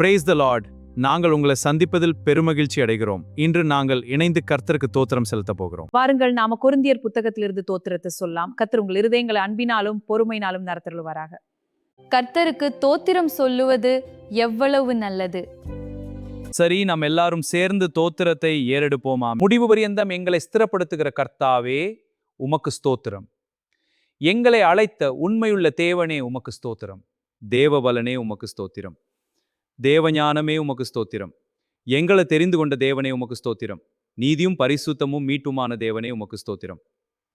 Praise the Lord. நாங்கள் உங்களை சந்திப்பதில் பெருமகிழ்ச்சி அடைகிறோம். இன்று நாங்கள் இணைந்து கர்த்தருக்கு தோத்திரம் செலுத்த போகிறோம். வாருங்கள், நாம கொரிந்தியர் புத்தகத்திலிருந்து தோத்திரத்தை சொல்லலாம். கர்த்தர் உங்கள் இருதயங்களை அன்பினாலும் பொறுமையினாலும் நடத்தருள்வாராக. கர்த்தருக்கு தோத்திரம் சொல்லுவது எவ்வளவு நல்லது. சரி, நாம் எல்லாரும் சேர்ந்து தோத்திரத்தை ஏறெடுப்போமா? முடிவு பரியந்தம் எங்களை ஸ்திரப்படுத்துகிற கர்த்தாவே உமக்கு ஸ்தோத்திரம். எங்களை அழைத்த உண்மையுள்ள தேவனே உமக்கு ஸ்தோத்திரம். தேவபலனே உமக்கு ஸ்தோத்திரம். தேவஞானமே உமக்கு ஸ்தோத்திரம். எங்களை தெரிந்து கொண்ட தேவனே உமக்கு ஸ்தோத்திரம். நீதியும் பரிசுத்தமும் மீட்டுமான தேவனே உமக்கு ஸ்தோத்திரம்.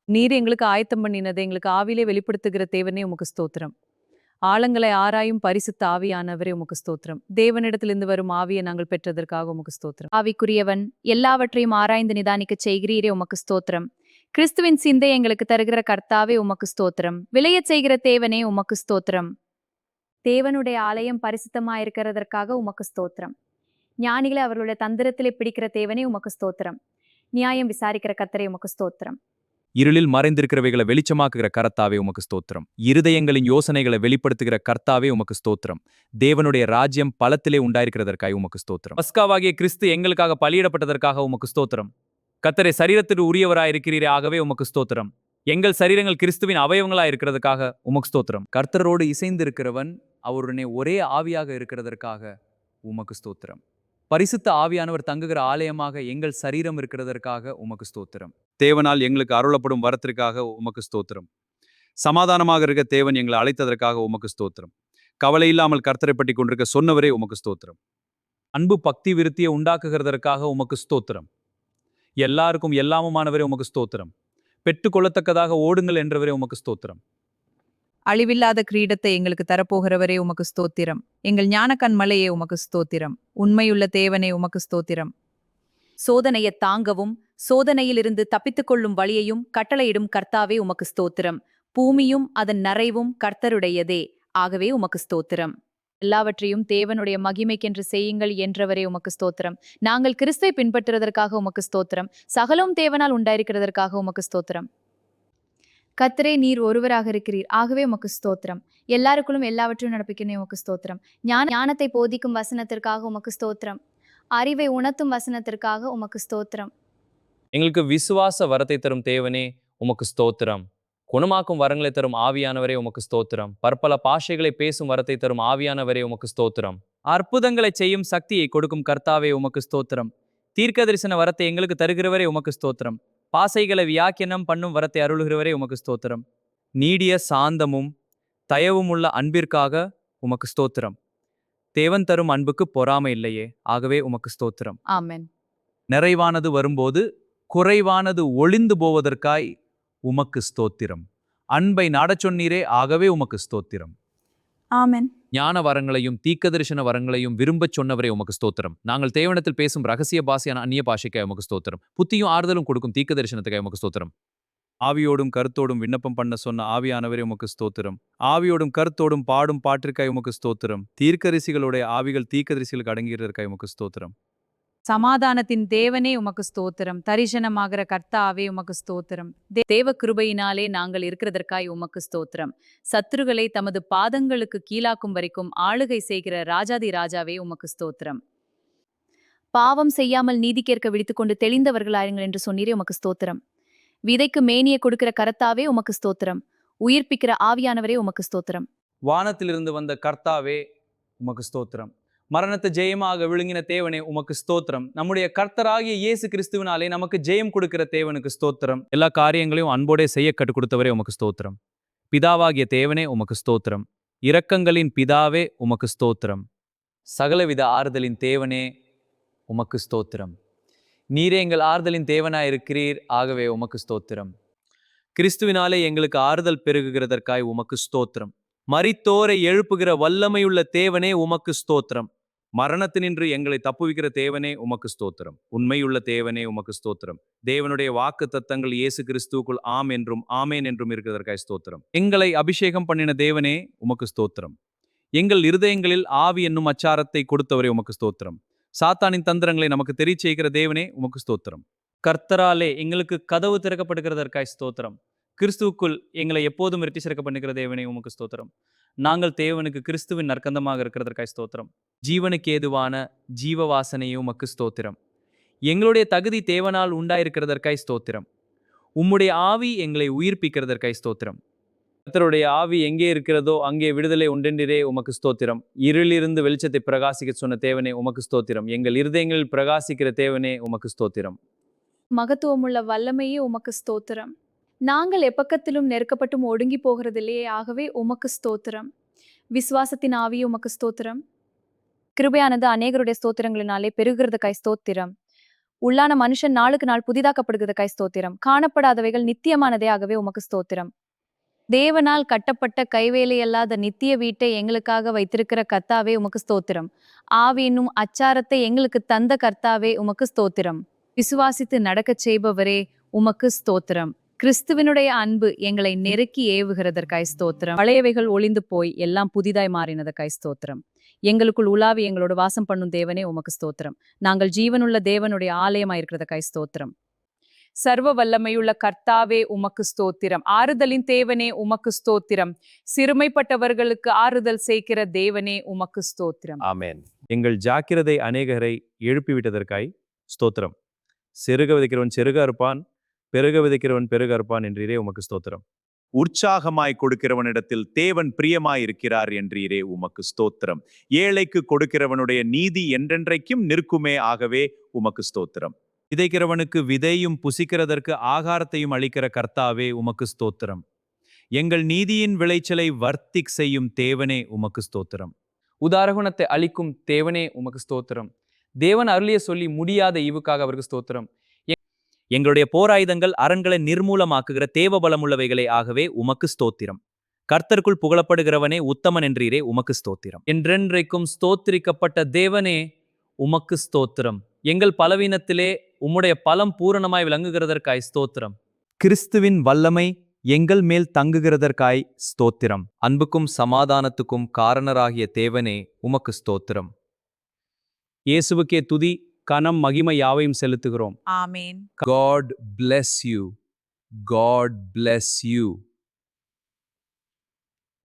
நீர் எங்களுக்கு ஆயத்தம் பண்ணினதை எங்களுக்கு ஆவிலே வெளிப்படுத்துகிற தேவனே உமக்கு ஸ்தோத்திரம். ஆழங்களை ஆராயும் பரிசுத்த ஆவியானவரே உமக்கு ஸ்தோத்திரம். தேவனிடத்திலிருந்து வரும் ஆவியை நாங்கள் பெற்றதற்காக உமக்கு ஸ்தோத்திரம். ஆவிக்குரியவன், எல்லாவற்றையும் ஆராய்ந்து நிதானிக்க செய்கிறீரே உமக்கு ஸ்தோத்திரம். கிறிஸ்துவின் சிந்தை எங்களுக்கு தருகிற கர்த்தாவே உமக்கு ஸ்தோத்திரம். விளையச் செய்கிற தேவனே உமக்கு ஸ்தோத்திரம். தேவனுடைய ஆலயம் பரிசுத்தமாயிருக்கிறதற்காக உமக்கு ஸ்தோத்திரம். ஞானிகளை அவர்களுடைய தந்திரத்திலே பிடிக்கிற தேவனே உமக்கு ஸ்தோத்திரம். நியாயம் விசாரிக்கிற கர்த்தரே உமக்கு ஸ்தோத்திரம். இருளில் மறைந்திருக்கிறவைகளை வெளிச்சமாக்குகிற கர்த்தாவே உமக்கு ஸ்தோத்திரம். இருதயங்களின் யோசனைகளை வெளிப்படுத்துகிற கர்த்தாவே உமக்கு ஸ்தோத்திரம். தேவனுடைய ராஜ்யம் பலத்திலே உண்டாயிருக்கிறதற்காக உமக்கு ஸ்தோத்திரம். பஸ்காவாகிய கிறிஸ்து எங்களுக்காக பலியிடப்பட்டதற்காக உமக்கு ஸ்தோத்திரம். கர்த்தரை சரீரத்திற்கு உரியவராயிருக்கிறீரே, ஆகவே உமக்கு ஸ்தோத்திரம். எங்கள் சரீரங்கள் கிறிஸ்துவின் அவயவங்களாக இருக்கிறதுக்காக உமக்கு ஸ்தோத்திரம். கர்த்தரோடு இசைந்திருக்கிறவன் அவருடனே ஒரே ஆவியாக இருக்கிறதற்காக உமக்கு ஸ்தோத்திரம். பரிசுத்த ஆவியானவர் தங்குகிற ஆலயமாக எங்கள் சரீரம் இருக்கிறதற்காக உமக்கு ஸ்தோத்திரம். தேவனால் எங்களுக்கு அருளப்படும் வரத்திற்காக உமக்கு ஸ்தோத்திரம். சமாதானமாக இருக்க தேவன் எங்களை அழைத்ததற்காக உமக்கு ஸ்தோத்திரம். கவலை இல்லாமல் கர்த்தரை பற்றி கொண்டிருக்க சொன்னவரே உமக்கு ஸ்தோத்திரம். அன்பு பக்தி விருத்தியை உண்டாக்குகிறதற்காக உமக்கு ஸ்தோத்திரம். எல்லாருக்கும் எல்லாமுமானவரே உமக்கு ஸ்தோத்திரம். பெற்றுக்கொள்ளத்தக்கதாக ஓடுங்கள் என்றவரே உமக்கு ஸ்தோத்திரம். அழிவில்லாத கிரீடத்தை எங்களுக்கு தரப்போகிறவரே உமக்கு ஸ்தோத்திரம். எங்கள் ஞானக்கண் மலையே உமக்கு ஸ்தோத்திரம். உண்மையுள்ள தேவனே உமக்கு ஸ்தோத்திரம். சோதனையை தாங்கவும் சோதனையிலிருந்து தப்பித்துக்கொள்ளும் வழியையும் கட்டளையிடும் கர்த்தாவே உமக்கு ஸ்தோத்திரம். பூமியும் அதன் நிறைவும் கர்த்தருடையதே, ஆகவே உமக்கு ஸ்தோத்திரம். எல்லாவற்றையும் தேவனுடைய மகிமைக்கென்று செய்யுங்கள் என்றவரே உமக்கு ஸ்தோத்திரம். நாங்கள் கிறிஸ்துவை பின்பற்றுவதற்காக உமக்கு ஸ்தோத்திரம். சகலம் தேவனால் உண்டாயிருக்கிறதற்காக உமக்கு ஸ்தோத்திரம். கர்த்தரே, நீர் ஒருவராக இருக்கிறீர், ஆகவே உமக்கு ஸ்தோத்திரம். எல்லாருக்குள்ளும் எல்லாவற்றையும் நடப்பிக்கிறேன் உமக்கு ஸ்தோத்திரம். ஞானத்தை போதிக்கும் வசனத்திற்காக உமக்கு ஸ்தோத்திரம். அறிவை உணர்த்தும் வசனத்திற்காக உமக்கு ஸ்தோத்திரம். எங்களுக்கு விசுவாச வரத்தை தரும் தேவனே உமக்கு ஸ்தோத்திரம். குணமாக்கும் வரங்களை தரும் ஆவியானவரே உமக்கு ஸ்தோத்திரம். பற்பல பாஷைகளை பேசும் வரத்தை தரும் ஆவியானவரே உமக்கு ஸ்தோத்திரம். அற்புதங்களை செய்யும் சக்தியை கொடுக்கும் கர்த்தாவே உமக்கு ஸ்தோத்திரம். தீர்க்க தரிசன வரத்தை எங்களுக்கு தருகிறவரே உமக்கு ஸ்தோத்திரம். பாசைகளை வியாக்கியானம் பண்ணும் வரத்தை அருளுகிறவரே உமக்கு ஸ்தோத்திரம். நீடிய சாந்தமும் தயவும் உள்ள அன்பிற்காக உமக்கு ஸ்தோத்திரம். தேவன் தரும் அன்புக்கு பொறாமை இல்லையே, ஆகவே உமக்கு ஸ்தோத்திரம். ஆமென். நிறைவானது வரும்போது குறைவானது ஒளிந்து போவதற்காய் உமக்கு ஸ்தோத்திரம். அன்பை நாடச் சொன்னீரே, ஆகவே உமக்கு ஸ்தோத்திரம். ஆமென். ஞான வரங்களையும் தீர்க்கதரிசன வரங்களையும் விரும்பச் சொன்னவரே உமக்கு ஸ்தோத்திரம். நாங்கள் தேவனத்தில் பேசும் ரகசிய பாஷையான அந்நிய பாஷைக்காய் உமக்கு ஸ்தோத்திரம். புத்தியும் ஆறுதலும் கொடுக்கும் தீர்க்க தரிசனத்துக்காய் உமக்கு ஸ்தோத்திரம். ஆவியோடும் கருத்தோடும் விண்ணப்பம் பண்ண சொன்ன ஆவியானவரே உமக்கு ஸ்தோத்திரம். ஆவியோடும் கருத்தோடும் பாடும் பாட்டிற்காய் உமக்கு ஸ்தோத்திரம். தீர்க்கதரிசிகளுடைய ஆவிகள் தீர்க்கதரிசிகளுக்கு அடங்குகிறதற்காய் உமக்கு ஸ்தோத்திரம். சமாதானத்தின் தேவனே உமக்கு ஸ்தோத்திரம். தரிசனமாகிற கர்த்தாவே உமக்கு ஸ்தோத்திரம். தேவ கிருபையினாலே நாங்கள் இருக்கிறதற்காய் உமக்கு ஸ்தோத்திரம். சத்துருகளை தமது பாதங்களுக்கு கீழாக்கும் வரைக்கும் ஆளுகை செய்கிற ராஜாதி ராஜாவே உமக்கு ஸ்தோத்திரம். பாவம் செய்யாமல் நீதி கேட்க விழித்துக்கொண்டு தெளிந்தவர்களாயிருங்கள் என்று சொன்னீரே உமக்கு ஸ்தோத்திரம். விதைக்கு மேனியை கொடுக்கிற கர்த்தாவே உமக்கு ஸ்தோத்திரம். உயிர்ப்பிக்கிற ஆவியானவரே உமக்கு ஸ்தோத்திரம். வானத்திலிருந்து வந்த கர்த்தாவே உமக்கு ஸ்தோத்திரம். மரணத்தை ஜெயமாக விழுங்கின தேவனே உமக்கு ஸ்தோத்திரம். நம்முடைய கர்த்தராகிய இயேசு கிறிஸ்துவினாலே நமக்கு ஜெயம் கொடுக்கிற தேவனுக்கு ஸ்தோத்திரம். எல்லா காரியங்களையும் அன்போடே செய்ய கற்றுக் கொடுத்தவரே உமக்கு ஸ்தோத்திரம். பிதாவாகிய தேவனே உமக்கு ஸ்தோத்திரம். இரக்கங்களின் பிதாவே உமக்கு ஸ்தோத்திரம். சகலவித ஆறுதலின் தேவனே உமக்கு ஸ்தோத்திரம். நீரே எங்கள் ஆறுதலின் தேவனாயிருக்கிறீர், ஆகவே உமக்கு ஸ்தோத்திரம். கிறிஸ்துவினாலே எங்களுக்கு ஆறுதல் பெருகுகிறதற்காய் உமக்கு ஸ்தோத்திரம். மரித்தோரை எழுப்புகிற வல்லமையுள்ள தேவனே உமக்கு ஸ்தோத்திரம். மரணத்தினின்று எங்களை தப்புவிக்கிற தேவனே உமக்கு ஸ்தோத்திரம். உண்மையுள்ள தேவனே உமக்கு ஸ்தோத்திரம். தேவனுடைய வாக்கு தத்தங்கள் இயேசு கிறிஸ்துவுக்குள் ஆம் என்றும் ஆமேன் என்றும் இருக்கிறதற்காய் ஸ்தோத்திரம். எங்களை அபிஷேகம் பண்ணின தேவனே உமக்கு ஸ்தோத்திரம். எங்கள் இருதயங்களில் ஆவி என்னும் அச்சாரத்தை கொடுத்தவரே உமக்கு ஸ்தோத்திரம். சாத்தானின் தந்திரங்களை நமக்கு தெரிய செய்கிற தேவனே உமக்கு ஸ்தோத்திரம். கர்த்தராலே எங்களுக்கு கதவு திறக்கப்படுகிறதற்காய் ஸ்தோத்திரம். கிறிஸ்துவுக்குள் எங்களை எப்போதும் இரட்டி சிறக்க பண்ணுகிற தேவனே உமக்கு ஸ்தோத்திரம். நாங்கள் தேவனுக்கு கிறிஸ்துவின் நற்கந்தமாக இருக்கிறதற்காய் ஸ்தோத்திரம். ஜீவனுக்கு ஏதுவான ஜீவ வாசனையே உமக்கு ஸ்தோத்திரம். எங்களுடைய தகுதி தேவனால் உண்டாயிருக்கிறதற்காய் ஸ்தோத்திரம். உம்முடைய ஆவி எங்களை உயிர்ப்பிக்கிறதற்காய் ஸ்தோத்திரம். கர்த்தருடைய ஆவி எங்கே இருக்கிறதோ அங்கே விடுதலை உண்டென்றே உமக்கு ஸ்தோத்திரம். இருளிலிருந்து வெளிச்சத்தை பிரகாசிக்க சொன்ன தேவனே உமக்கு ஸ்தோத்திரம். எங்கள் இருதயங்களில் பிரகாசிக்கிற தேவனே உமக்கு ஸ்தோத்திரம். மகத்துவமுள்ள வல்லமையே உமக்கு ஸ்தோத்திரம். நாங்கள் எப்பக்கத்திலும் நெருக்கப்பட்டும் ஒடுங்கி போகிறதில்லையே, ஆகவே உமக்கு ஸ்தோத்திரம். விசுவாசத்தின் ஆவியே உமக்கு ஸ்தோத்திரம். கிருபையானது அநேகருடைய ஸ்தோத்திரங்களினாலே பெருகிறதுக்காய் ஸ்தோத்திரம். உள்ளான மனுஷன் நாளுக்கு நாள் புதிதாக்கப்படுகிறதுக்காய் ஸ்தோத்திரம். காணப்படாதவைகள் நித்தியமானதே, ஆகவே உமக்கு ஸ்தோத்திரம். தேவனால் கட்டப்பட்ட கைவேலையல்லாத நித்திய வீட்டை எங்களுக்காக வைத்திருக்கிற கர்த்தாவே உமக்கு ஸ்தோத்திரம். ஆவி என்னும் அச்சாரத்தை எங்களுக்கு தந்த கர்த்தாவே உமக்கு ஸ்தோத்திரம். விசுவாசித்து நடக்கச் செய்பவரே உமக்கு ஸ்தோத்திரம். கிறிஸ்துவினுடைய அன்பு எங்களை நெருக்கி ஏவுகிறதற்காய் ஸ்தோத்திரம். பழையவைகள் ஒளிந்து போய் எல்லாம் புதிதாய் மாறினதற்காய் ஸ்தோத்திரம். எங்களுக்குள் உலாவி எங்களோட வாசம் பண்ணும் தேவனே உமக்கு ஸ்தோத்திரம். நாங்கள் ஜீவனுள்ள தேவனுடைய ஆலயமாயிருக்கிறதற்காய் ஸ்தோத்திரம். சர்வ வல்லமையுள்ள கர்த்தாவே உமக்கு ஸ்தோத்திரம். ஆறுதலின் தேவனே உமக்கு ஸ்தோத்திரம். சிறுமைப்பட்டவர்களுக்கு ஆறுதல் செய்கிற தேவனே உமக்கு ஸ்தோத்திரம். ஆமென். எங்கள் ஜாக்கிரதை அநேகரை எழுப்பிவிட்டதற்காய் ஸ்தோத்திரம். செருக விதைக்கிறவன் செருக அறுப்பான், பெருக விதைக்கிறவன் பெருக அறுப்பான் என்றீரே உமக்கு ஸ்தோத்திரம். உற்சாகமாய் கொடுக்கிறவனிடத்தில் தேவன் பிரியமாயிருக்கிறார் என்றீரே உமக்கு ஸ்தோத்திரம். ஏழைக்கு கொடுக்கிறவனுடைய நீதி என்றென்றைக்கும் நிற்குமே, ஆகவே உமக்கு ஸ்தோத்திரம். விதைக்கிறவனுக்கு விதையும் புசிக்கிறதற்கு ஆகாரத்தையும் அளிக்கிற கர்த்தாவே உமக்கு ஸ்தோத்திரம். எங்கள் நீதியின் விளைச்சலை வர்த்திக் செய்யும் தேவனே உமக்கு ஸ்தோத்திரம். உதாரகுணத்தை அளிக்கும் தேவனே உமக்கு ஸ்தோத்திரம். தேவன் அருளிய சொல்லி முடியாத ஈவுக்காக அவருக்கு ஸ்தோத்திரம். எங்களுடைய போராயுதங்கள் அரண்களை நிர்மூலமாக்குகிற தேவ பலமுள்ளவைகளே, ஆகவே உமக்கு ஸ்தோத்திரம். கர்த்தருக்குள் புகழப்படுகிறவனே உத்தமன் என்றீரே உமக்கு ஸ்தோத்திரம். என்றென்றைக்கும் ஸ்தோத்திரிக்கப்பட்ட தேவனே உமக்கு ஸ்தோத்திரம். எங்கள் பலவீனத்திலே உம்முடைய பலம் பூரணமாய் விளங்குகிறதற்காய் ஸ்தோத்திரம். கிறிஸ்துவின் வல்லமை எங்கள் மேல் தங்குகிறதற்காய் ஸ்தோத்திரம். அன்புக்கும் சமாதானத்துக்கும் காரணராகிய தேவனே உமக்கு ஸ்தோத்திரம். இயேசுவுக்கே துதி, கனம், மகிமை யாவையும் செலுத்துகிறோம். ஆமேன். God bless you. God bless you.